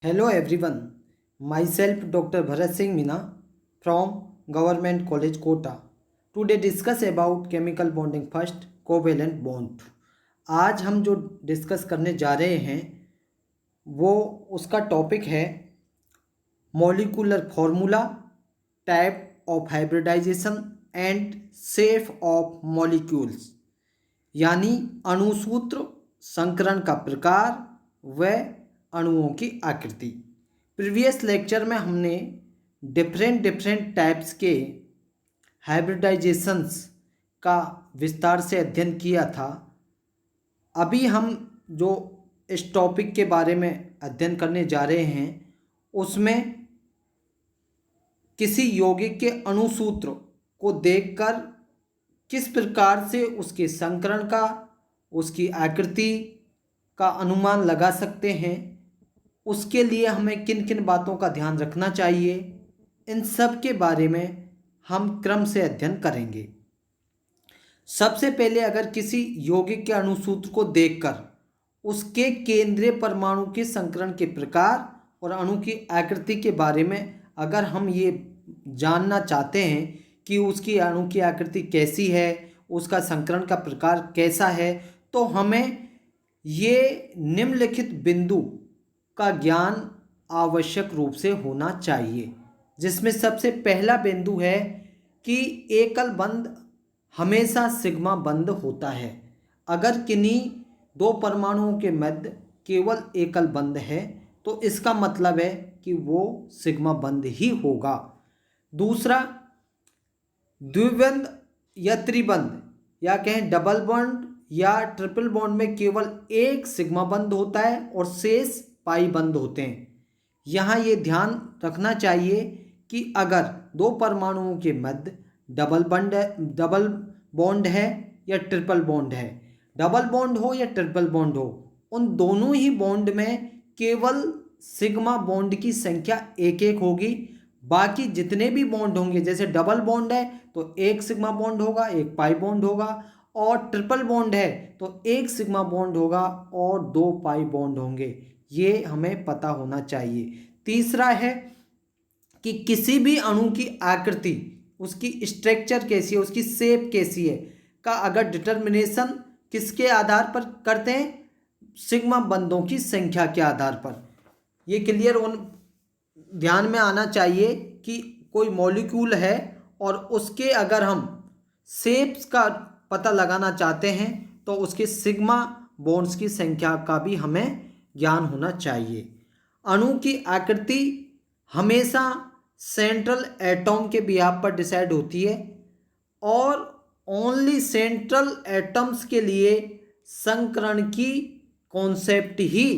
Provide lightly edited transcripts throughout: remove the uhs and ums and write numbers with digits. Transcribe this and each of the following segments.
Hello everyone, myself Dr. Bharat Singh Meena from Government College Kota. Today discuss about chemical bonding first covalent bond. आज हम जो discuss करने जा रहे हैं वो उसका टॉपिक है molecular formula, type of hybridization and shape of molecules, यानी अणुसूत्र, संकरण का प्रकार व अणुओं की आकृति। प्रीवियस लेक्चर में हमने डिफरेंट टाइप्स के हाइब्रिडाइजेशंस का विस्तार से अध्ययन किया था। अभी हम जो इस टॉपिक के बारे में अध्ययन करने जा रहे हैं उसमें किसी यौगिक के अणुसूत्र को देखकर किस प्रकार से उसके संकरण का, उसकी आकृति का अनुमान लगा सकते हैं, उसके लिए हमें किन किन बातों का ध्यान रखना चाहिए, इन सब के बारे में हम क्रम से अध्ययन करेंगे। सबसे पहले अगर किसी यौगिक के अणुसूत्र को देखकर उसके केंद्रीय परमाणु के संकरण के प्रकार और अणु की आकृति के बारे में अगर हम ये जानना चाहते हैं कि उसकी अणु की आकृति कैसी है, उसका संकरण का प्रकार कैसा है, तो हमें ये निम्नलिखित बिंदु का ज्ञान आवश्यक रूप से होना चाहिए। जिसमें सबसे पहला बिंदु है कि एकल बंध हमेशा सिग्मा बंध होता है। अगर किन्हीं दो परमाणुओं के मध्य केवल एकल बंध है तो इसका मतलब है कि वो सिग्मा बंध ही होगा। दूसरा, द्विबंध या त्रिबंध या कहें डबल बॉन्ड या ट्रिपल बॉन्ड में केवल एक सिग्मा बंध होता है और शेष पाई बंध होते हैं। यहाँ ये ध्यान रखना चाहिए कि अगर दो परमाणुओं के मध्य डबल बॉन्ड है या ट्रिपल बॉन्ड है, डबल बॉन्ड हो या ट्रिपल बॉन्ड हो, उन दोनों ही बॉन्ड में केवल सिग्मा बॉन्ड की संख्या एक एक होगी। बाकी जितने भी बॉन्ड होंगे, जैसे डबल बॉन्ड है तो एक सिग्मा बॉन्ड होगा, एक पाई बॉन्ड होगा, और ट्रिपल बॉन्ड है तो एक सिग्मा बॉन्ड होगा और दो पाई बॉन्ड होंगे। ये हमें पता होना चाहिए। तीसरा है कि किसी भी अणु की आकृति, उसकी स्ट्रक्चर कैसी है, उसकी शेप कैसी है का अगर डिटर्मिनेशन किसके आधार पर करते हैं, सिग्मा बंधों की संख्या के आधार पर। ये क्लियर ध्यान में आना चाहिए कि कोई मॉलिक्यूल है और उसके अगर हम शेप्स का पता लगाना चाहते हैं तो उसके सिग्मा बॉन्ड्स की संख्या का भी हमें ज्ञान होना चाहिए। अणु की आकृति हमेशा सेंट्रल एटॉम के बिहाफ पर डिसाइड होती है और ओनली सेंट्रल एटम्स के लिए संकरण की कॉन्सेप्ट ही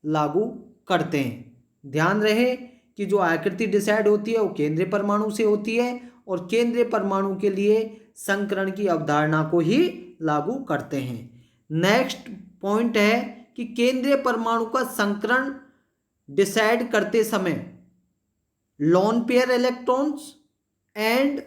लागू करते हैं। ध्यान रहे कि जो आकृति डिसाइड होती है वो केंद्रीय परमाणु से होती है और केंद्रीय परमाणु के लिए संकरण की अवधारणा को ही लागू करते हैं। नेक्स्ट पॉइंट है कि केंद्रीय परमाणु का संकरण डिसाइड करते समय lone pair electrons and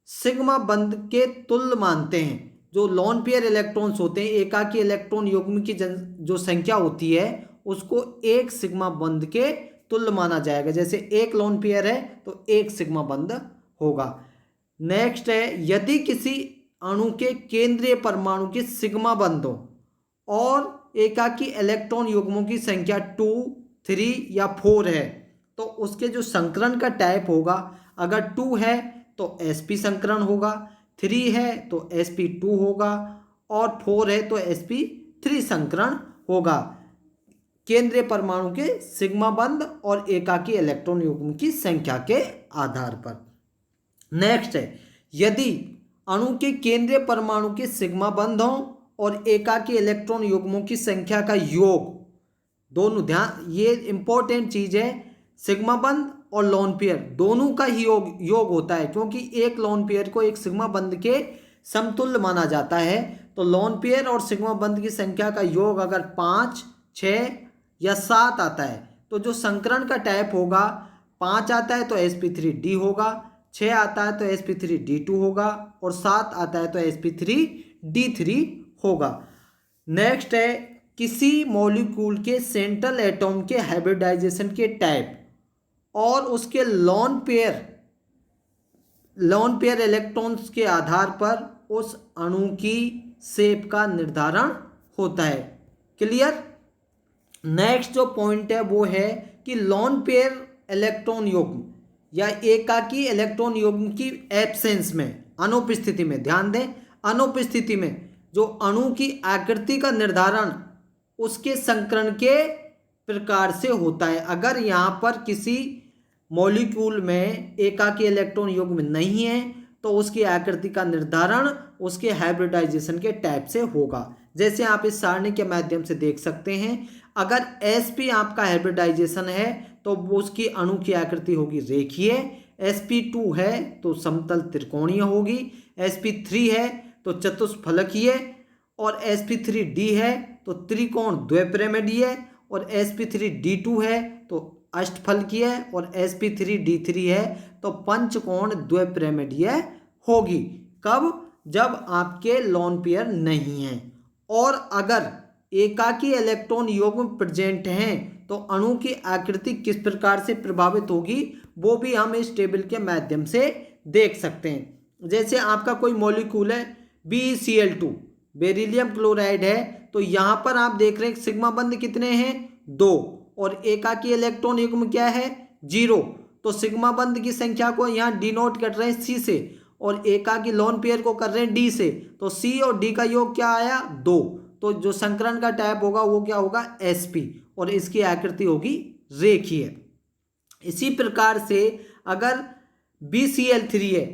sigma बंध के तुल्य मानते हैं। जो लोन पेयर इलेक्ट्रॉन्स होते हैं, एकाकी इलेक्ट्रॉन युग्म की जो संख्या होती है उसको एक सिग्मा बंध के तुल्य माना जाएगा। जैसे एक लोन पेयर है तो एक सिग्मा बंध होगा। नेक्स्ट है, यदि किसी अणु के केंद्रीय परमाणु के सिग्मा बंधों और एकाकी इलेक्ट्रॉन युग्मों की संख्या 2, 3 या 4 है तो उसके जो संकरण का टाइप होगा, अगर 2 है तो sp संकरण होगा, 3 है तो sp2 होगा और 4 है तो sp3 संकरण होगा, केंद्रीय परमाणु के सिग्मा बंध और एकाकी इलेक्ट्रॉन युग्म की संख्या के आधार पर। नेक्स्ट है, यदि अणु के केंद्रीय परमाणु के सिग्मा बंधों और एकाकी इलेक्ट्रॉन युग्मों की संख्या का योग दोनों, ध्यान ये इंपॉर्टेंट चीज है, सिग्मा बंध और लोन पेयर दोनों का ही योग होता है, क्योंकि एक लोन पेयर को एक सिग्मा बंध के समतुल्य माना जाता है। तो लोन पेयर और सिग्मा बंध की संख्या का योग अगर 5, 6 या 7 आता है तो जो संकरण का टाइप होगा, 5 आता है तो sp3d होगा, 6 आता है तो sp3d2 होगा और 7 आता है तो sp3d3 होगा। नेक्स्ट है, किसी मॉलिक्यूल के सेंट्रल एटॉम के हाइब्रिडाइजेशन के टाइप और उसके लोन पेयर इलेक्ट्रॉन्स के आधार पर उस अणु की शेप का निर्धारण होता है। क्लियर। नेक्स्ट जो पॉइंट है वो है कि लोन पेयर इलेक्ट्रॉन युग्म या एकाकी इलेक्ट्रॉन युग्म की एब्सेंस में, अनुपस्थिति में, ध्यान दें, अनुपस्थिति में जो अणु की आकृति का निर्धारण उसके संकरण के प्रकार से होता है। अगर यहाँ पर किसी मॉलिक्यूल में एकाकी इलेक्ट्रॉन युग्म नहीं है तो उसकी आकृति का निर्धारण उसके हाइब्रिडाइजेशन के टाइप से होगा। जैसे आप इस सारणी के माध्यम से देख सकते हैं, अगर sp आपका हाइब्रिडाइजेशन है तो उसकी अणु की आकृति होगी रेखीय, sp2 है तो समतल त्रिकोणीय होगी, sp3 है तो चतुष्फलकीय, और sp3d है तो त्रिकोण द्विपिरामिडीय, और sp3d2 है तो अष्टफलकीय, और sp3d3 है तो पंचकोण द्विपिरामिडीय होगी। कब? जब आपके लोन पेयर नहीं है। और अगर एकाकी इलेक्ट्रॉन युग्म प्रेजेंट हैं तो अणु की आकृति किस प्रकार से प्रभावित होगी वो भी हम इस टेबल के माध्यम से देख सकते हैं। जैसे आपका कोई मॉलिक्यूल है BeCl2, बेरिलियम क्लोराइड है, तो यहाँ पर आप देख रहे हैं सिग्मा बंध कितने हैं? 2, और एकाकी इलेक्ट्रॉन युग्म क्या है? 0। तो सिग्मा बंध की संख्या को यहाँ डिनोट कर रहे हैं C से, और एकाकी लोन पेयर को कर रहे हैं D से, तो C और D का योग क्या आया? 2। तो जो संकरण का टाइप होगा वो क्या होगा? sp, और इसकी आकृति होगी रेखीय। इसी प्रकार से अगर BCl3 है,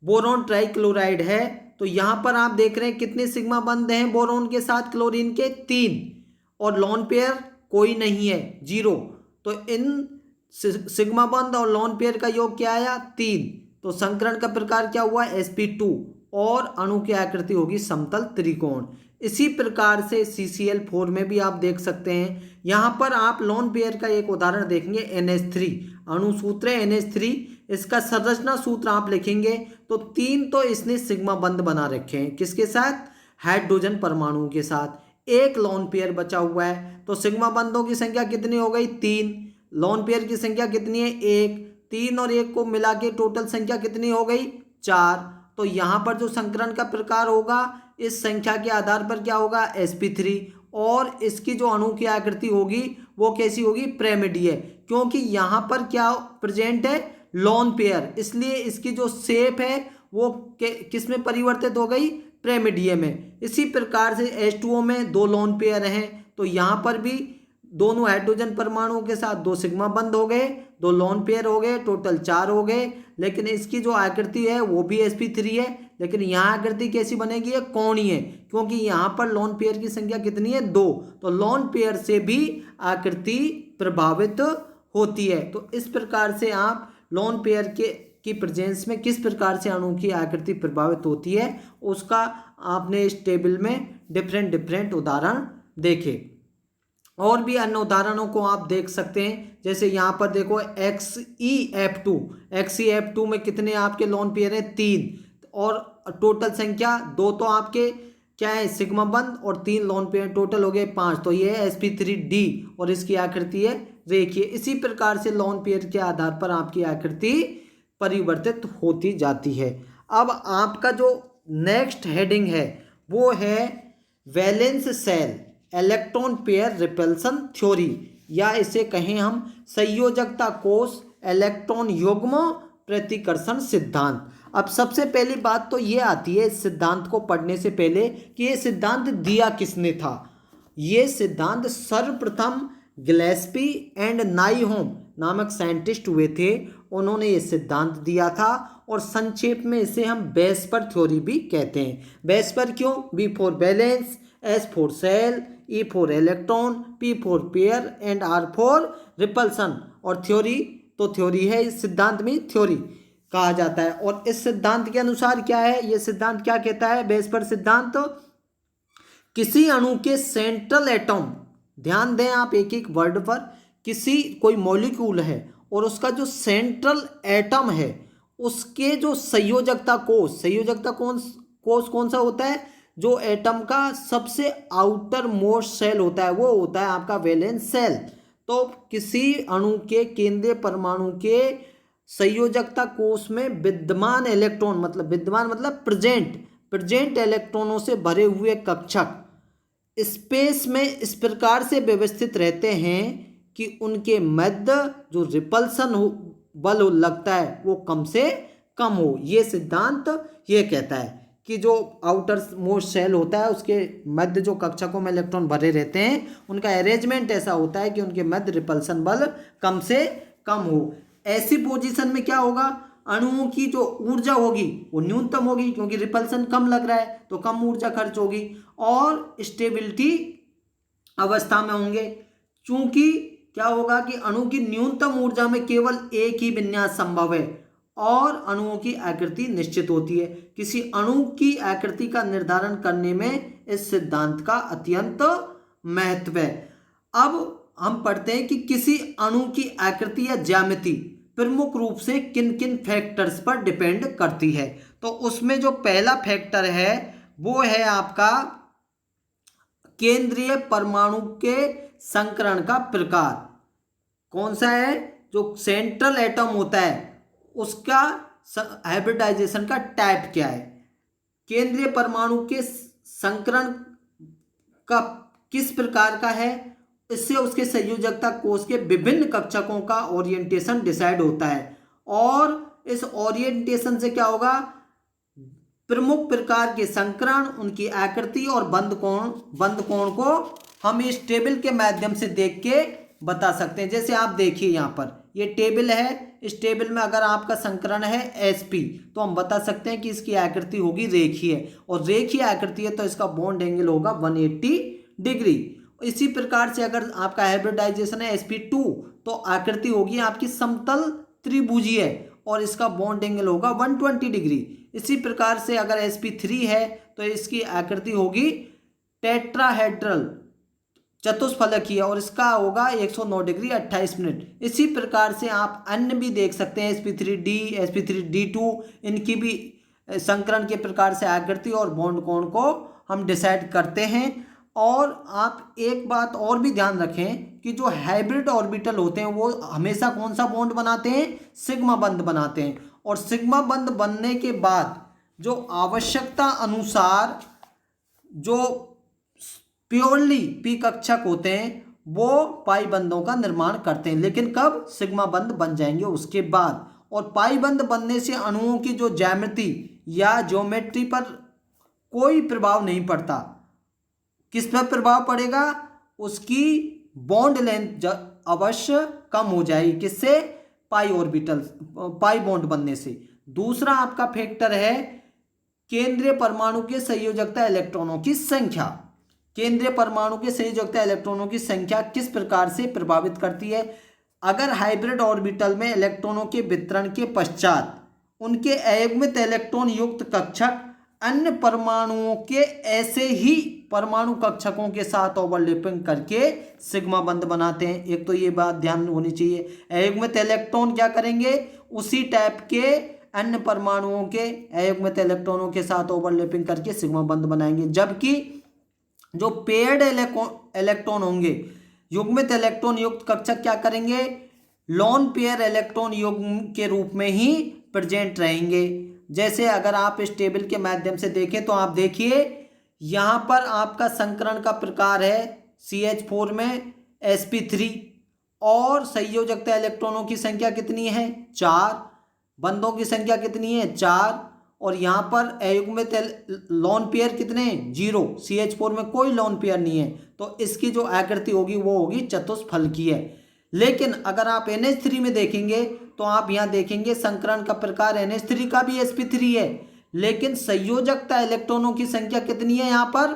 बोरॉन ट्राइक्लोराइड है, तो यहाँ पर आप देख रहे हैं कितने सिग्मा बंध हैं बोरॉन के साथ क्लोरीन के? 3, और लोन पेयर कोई नहीं है, 0। तो इन सिग्मा बंध और लोन पेयर का योग क्या आया? 3। तो संकरण का प्रकार क्या हुआ? sp2, और अणु की आकृति होगी समतल त्रिकोण। इसी प्रकार से CCl4 में भी आप देख सकते हैं। यहाँ पर आप लोन पेयर का एक उदाहरण देखेंगे, NH3 अणु सूत्र है NH3, इसका संरचना सूत्र आप लिखेंगे तो 3 तो इसने सिग्मा बंध बना रखे हैं, किसके साथ? हाइड्रोजन परमाणु के साथ। एक लोन पेयर बचा हुआ है, तो सिग्मा बंधों की संख्या कितनी हो गई? 3। लोन पेयर की संख्या कितनी है? 1। 3 और 1 को मिला के टोटल संख्या कितनी हो गई? 4। तो यहाँ पर जो संकरण का प्रकार होगा इस संख्या के आधार पर क्या होगा? sp3, और इसकी जो अणु की आकृति होगी वो कैसी होगी? पिरामिडीय, क्योंकि यहाँ पर क्या प्रेजेंट है? लोन पेयर, इसलिए इसकी जो शेप है वो किस में परिवर्तित हो गई? पिरामिडीय में। इसी प्रकार से H2O में 2 लोन पेयर हैं, तो यहाँ पर भी दोनों हाइड्रोजन परमाणुओं के साथ 2 सिग्मा बंध हो गए, 2 लोन पेयर हो गए, टोटल 4 हो गए। लेकिन इसकी जो आकृति है वो भी sp3 है, लेकिन यहाँ आकृति कैसी बनेगी? है कोणीय, क्योंकि यहाँ पर लोन पेयर की संख्या कितनी है? 2। तो लोन पेयर से भी आकृति प्रभावित होती है। तो इस प्रकार से आप लोन पेयर की प्रेजेंस में किस प्रकार से अणु की आकृति प्रभावित होती है उसका आपने इस टेबल में डिफरेंट उदाहरण देखे। और भी अन्य उदाहरणों को आप देख सकते हैं। जैसे यहाँ पर देखो XeF2 में कितने आपके लोन पेयर हैं? 3, और टोटल संख्या 2 तो आपके क्या है? सिग्मा बंध, और 3 लोन पेयर, टोटल हो गए 5। तो ये है sp3d, और इसकी आकृति है रेखीय। इसी प्रकार से लोन पेयर के आधार पर आपकी आकृति परिवर्तित होती जाती है। अब आपका जो नेक्स्ट हेडिंग है वो है valence shell electron pair repulsion theory, या इसे कहें हम संयोजकता कोष इलेक्ट्रॉन युग्म प्रतिकर्षण सिद्धांत। अब सबसे पहली बात तो ये आती है इस सिद्धांत को पढ़ने से पहले कि ये सिद्धांत दिया किसने था। ये सिद्धांत सर्वप्रथम गिलेस्पी एंड नाइहोम नामक साइंटिस्ट हुए थे, उन्होंने ये सिद्धांत दिया था, और संक्षेप में इसे हम बेस्पर थ्योरी भी कहते हैं। बेस्पर क्यों? B for balance, S for sale, E for electron, P for pair and R for repulsion, और थ्योरी तो थ्योरी है, इस सिद्धांत में थ्योरी कहा जाता है। और इस सिद्धांत के अनुसार क्या है? ये सिद्धांत क्या कहता है? बेस्पर सिद्धांत किसी अणु के सेंट्रल एटम, ध्यान दें आप एक एक वर्ड पर, कोई मॉलिक्यूल है और उसका जो सेंट्रल एटम है उसके जो संयोजकता कोष कौन सा होता है? जो एटम का सबसे आउटर मोस्ट सेल होता है वो होता है आपका वैलेंस सेल। तो किसी अणु के केंद्रीय परमाणु के संयोजकता कोष में विद्यमान इलेक्ट्रॉन, मतलब विद्यमान मतलब प्रेजेंट इलेक्ट्रॉनों से भरे हुए कक्षक स्पेस में इस प्रकार से व्यवस्थित रहते हैं कि उनके मध्य जो रिपल्सन बल लगता है वो कम से कम हो। ये सिद्धांत ये कहता है कि जो आउटर मोस्ट सेल होता है उसके मध्य जो कक्षकों में इलेक्ट्रॉन भरे रहते हैं उनका अरेंजमेंट ऐसा होता है कि उनके मध्य रिपल्सन बल कम से कम हो। ऐसी पोजीशन में क्या होगा, अणुओं की जो ऊर्जा होगी वो न्यूनतम होगी, क्योंकि रिपल्सन कम लग रहा है तो कम ऊर्जा खर्च होगी, और स्टेबिलिटी अवस्था में होंगे। चूंकि क्या होगा कि अणु की न्यूनतम ऊर्जा में केवल एक ही विन्यास संभव है और अणुओं की आकृति निश्चित होती है। किसी अणु की आकृति का निर्धारण करने में इस सिद्धांत का अत्यंत महत्व है। अब हम पढ़ते हैं कि किसी अणु की आकृति या ज्यामिति प्रमुख रूप से किन किन फैक्टर्स पर डिपेंड करती है। तो उसमें जो पहला फैक्टर है वो है आपका केंद्रीय परमाणु के संकरण का प्रकार। कौन सा है, जो सेंट्रल एटम होता है उसका हाइब्रिडाइजेशन का टाइप क्या है, केंद्रीय परमाणु के संकरण का किस प्रकार का है, इससे उसके संयोजकता कोष के विभिन्न कक्षकों का ओरिएंटेशन डिसाइड होता है। और इस ओरिएंटेशन से क्या होगा, प्रमुख प्रकार के संकरण, उनकी आकृति और बंद कोण को हम इस टेबल के माध्यम से देख के बता सकते हैं। जैसे आप देखिए यहाँ पर ये टेबल है, इस टेबल में अगर आपका संकरण है sp तो हम बता सकते हैं कि इसकी आकृति होगी रेखीय, और रेखीय आकृति है तो इसका बॉन्ड एंगल होगा 180 डिग्री। इसी प्रकार से अगर आपका हाइब्रिडाइजेशन है sp2 तो आकृति होगी आपकी समतल त्रिभुजीय और इसका बॉन्ड एंगल होगा 120 डिग्री। इसी प्रकार से अगर sp3 है तो इसकी आकृति होगी टेट्राहेड्रल चतुष्फलकीय और इसका होगा 109 डिग्री 28 मिनट। इसी प्रकार से आप अन्य भी देख सकते हैं sp3d sp3d2, इनकी भी संकरण के प्रकार से आकृति और बॉन्ड कोण को हम डिसाइड करते हैं। और आप एक बात और भी ध्यान रखें कि जो हाइब्रिड ऑर्बिटल होते हैं वो हमेशा कौन सा बॉन्ड बनाते हैं, सिग्मा बंध बनाते हैं। और सिग्मा बंध बनने के बाद जो आवश्यकता अनुसार जो प्योरली पी कक्षक होते हैं वो पाई बंधों का निर्माण करते हैं, लेकिन कब, सिग्मा बंध बन जाएंगे उसके बाद। और पाई बंध बनने से अणुओं की जो ज्यामिति या ज्योमेट्री पर कोई प्रभाव नहीं पड़ता। किस पर प्रभाव पड़ेगा, उसकी बॉन्ड लेंथ अवश्य कम हो जाएगी, किससे, पाई बॉन्ड बनने से। दूसरा आपका फैक्टर है केंद्रीय परमाणु के संयोजकता इलेक्ट्रॉनों की संख्या। केंद्रीय परमाणु के संयोजकता इलेक्ट्रॉनों की संख्या किस प्रकार से प्रभावित करती है। अगर हाइब्रिड ऑर्बिटल में इलेक्ट्रॉनों के वितरण के पश्चात उनके अयुग्मित इलेक्ट्रॉन युक्त कक्षक अन्य परमाणुओं के ऐसे ही परमाणु कक्षकों के साथ ओवरलैपिंग करके सिग्मा बंध बनाते हैं। एक तो ये बात ध्यान होनी चाहिए, अयुग्मित इलेक्ट्रॉन क्या करेंगे, उसी टाइप के अन्य परमाणुओं के अयुग्मित इलेक्ट्रॉनों के साथ ओवरलैपिंग करके सिग्मा बंध बनाएंगे। जबकि जो पेयर्ड इलेक्ट्रॉन होंगे, युग्मित इलेक्ट्रॉन युक्त कक्षक क्या करेंगे, लॉन पेयर इलेक्ट्रॉन युग्म के रूप में ही प्रेजेंट रहेंगे। जैसे अगर आप इस टेबल के माध्यम से देखें तो आप देखिए यहाँ पर आपका संकरण का प्रकार है CH4 में sp3 और संयोजकता इलेक्ट्रॉनों की संख्या कितनी है, 4, बंधों की संख्या कितनी है, 4, और यहाँ पर अयुग्मित लॉन पेयर कितने, 0, CH4 में कोई लॉन पेयर नहीं है, तो इसकी जो आकृति होगी वो होगी चतुष्फलकीय। लेकिन अगर आप NH3 में देखेंगे तो आप यहाँ देखेंगे संकरण का प्रकार NH3 का भी sp3 है, लेकिन संयोजकता इलेक्ट्रॉनों की संख्या कितनी है, यहाँ पर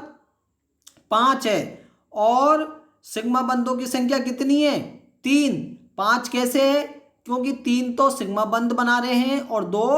5 है, और सिग्मा बंधों की संख्या कितनी है, 3। 5 कैसे है, क्योंकि 3 तो सिग्मा बंध बना रहे हैं और 2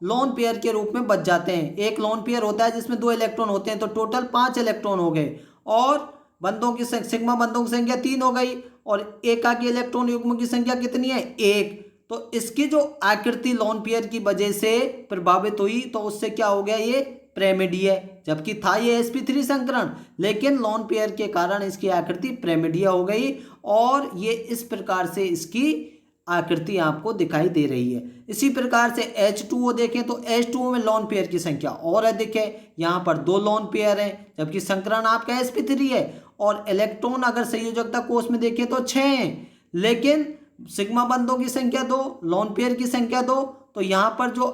लॉन पेयर के रूप में बच जाते हैं। एक लॉन पेयर होता है जिसमें 2 इलेक्ट्रॉन होते हैं, तो टोटल 5 इलेक्ट्रॉन हो गए, और बंधों की सिग्मा बंधों की संख्या 3 हो गई, और एकाकी इलेक्ट्रॉन युग्म की संख्या कितनी है, 1। तो इसकी जो आकृति लॉन पेयर की वजह से प्रभावित हुई तो उससे क्या हो गया, ये पिरामिडीय, जबकि था ये sp3 संकरण, लेकिन लोन पेयर के कारण इसकी आकृति पिरामिडीय हो गई और ये इस प्रकार से इसकी आकृति आपको दिखाई दे रही है। इसी प्रकार से H2O देखें तो H2O में लोन पेयर की संख्या और अधिक है, यहाँ पर 2 लोन पेयर हैं, जबकि संकरण आपका sp3 है और इलेक्ट्रॉन अगर संयोजकता कोष में देखें तो 6 हैं, लेकिन सिग्मा बंधों की संख्या 2, लोन पेयर की संख्या 2, तो यहाँ पर जो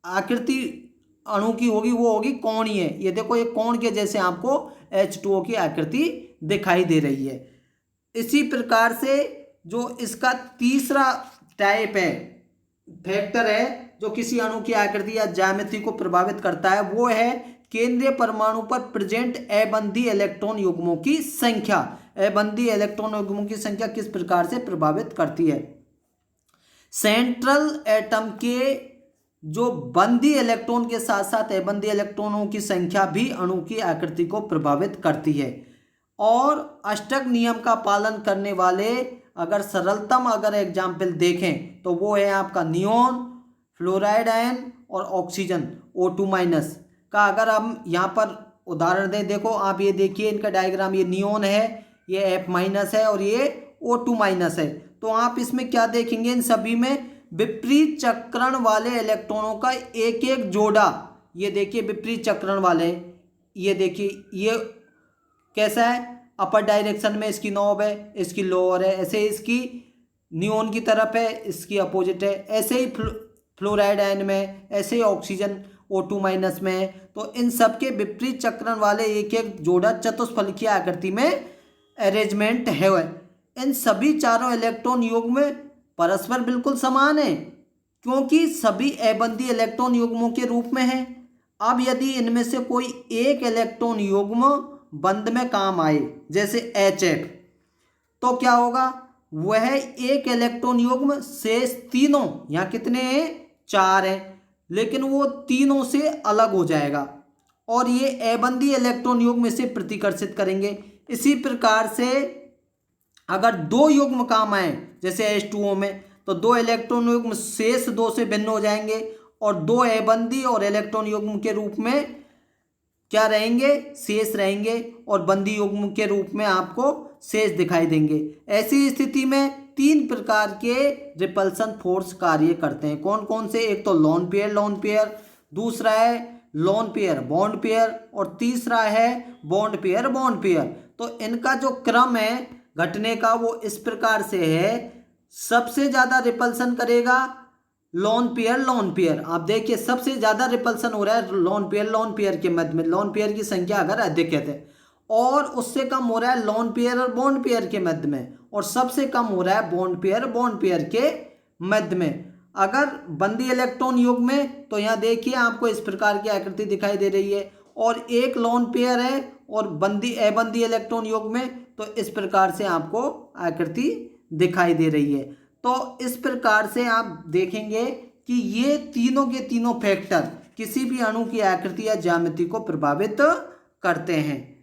आकृति अणु की होगी वो होगी कोणीय। ये देखो ये कोण के जैसे आपको H2O की आकृति दिखाई दे रही है। इसी प्रकार से जो इसका तीसरा टाइप है, फैक्टर है जो किसी अणु की आकृति या ज्यामिति को प्रभावित करता है, वो है केंद्रीय परमाणु पर प्रेजेंट अबंधी इलेक्ट्रॉन युग्मों की संख्या। अबंधी इलेक्ट्रॉन युग्मों की संख्या किस प्रकार से प्रभावित करती है? सेंट्रल एटम के जो बंधी इलेक्ट्रॉन के साथ साथ अबंधी इलेक्ट्रॉनों की संख्या भी अणु की आकृति को प्रभावित करती है। और अष्टक नियम का पालन करने वाले अगर सरलतम एग्जाम्पल देखें तो वो है आपका नियोन, फ्लोराइड आयन और ऑक्सीजन O2- का। अगर हम यहाँ पर उदाहरण दें, देखो आप ये देखिए इनका डायग्राम, ये नियोन है, ये F- है और ये O2- है। तो आप इसमें क्या देखेंगे, इन सभी में विपरीत चक्रण वाले इलेक्ट्रॉनों का एक एक जोड़ा, ये देखिए विपरीत चक्रण वाले, ये देखिए ये कैसा है, अपर डायरेक्शन में इसकी नॉब है, इसकी लोअर है, ऐसे इसकी नियोन की तरफ है, इसकी अपोजिट है, ऐसे ही फ्लोराइड आयन में, ऐसे ही ऑक्सीजन O2- में है। तो इन सब के विपरीत चक्रण वाले एक एक जोड़ा चतुष्फलकीय आकृति में अरेंजमेंट है। इन सभी चारों इलेक्ट्रॉन युग्म परस्पर बिल्कुल समान है क्योंकि सभी अबंधी इलेक्ट्रॉन युग्मों के रूप में है। अब यदि इनमें से कोई एक इलेक्ट्रॉन युग्म बंध में काम आए, जैसे HF, तो क्या होगा, वह एक इलेक्ट्रॉन युग्म शेष तीनों, यहाँ कितने हैं, 4 हैं, लेकिन वो तीनों से अलग हो जाएगा और ये अबंधी इलेक्ट्रॉन युग्म इसे प्रतिकर्षित करेंगे। इसी प्रकार से अगर 2 युग्म काम आए जैसे H2O में, तो 2 इलेक्ट्रॉन युग्म शेष 2 से भिन्न हो जाएंगे और 2 अबंधी और इलेक्ट्रॉन युग्म के रूप में क्या रहेंगे, शेष रहेंगे और बंधी युग्म के रूप में आपको शेष दिखाई देंगे। ऐसी स्थिति में 3 प्रकार के रिपल्सन फोर्स कार्य करते हैं। कौन कौन से? एक तो लोन पेयर, दूसरा है लोन पेयर बॉन्ड पेयर और तीसरा है बॉन्ड पेयर। तो इनका जो क्रम है घटने का वो इस प्रकार से है, सबसे ज्यादा रिपल्सन करेगा लोन पेयर। आप देखिए सबसे ज्यादा रिपल्सन हो रहा है लोन पेयर के मध्य में, लोन पेयर की संख्या अगर अधिक है, और उससे कम हो रहा है लोन पेयर और बॉन्ड पेयर के मध्य में, और सबसे कम हो रहा है बॉन्ड पेयर के मध्य में। अगर बंधी इलेक्ट्रॉन युग्म में तो यहाँ देखिए आपको इस प्रकार की आकृति दिखाई दे रही है, और एक लोन पेयर है और अबंधी इलेक्ट्रॉन युग्म में तो इस प्रकार से आपको आकृति दिखाई दे रही है। तो इस प्रकार से आप देखेंगे कि ये तीनों के तीनों फैक्टर किसी भी अणु की आकृति या ज्यामिति को प्रभावित करते हैं।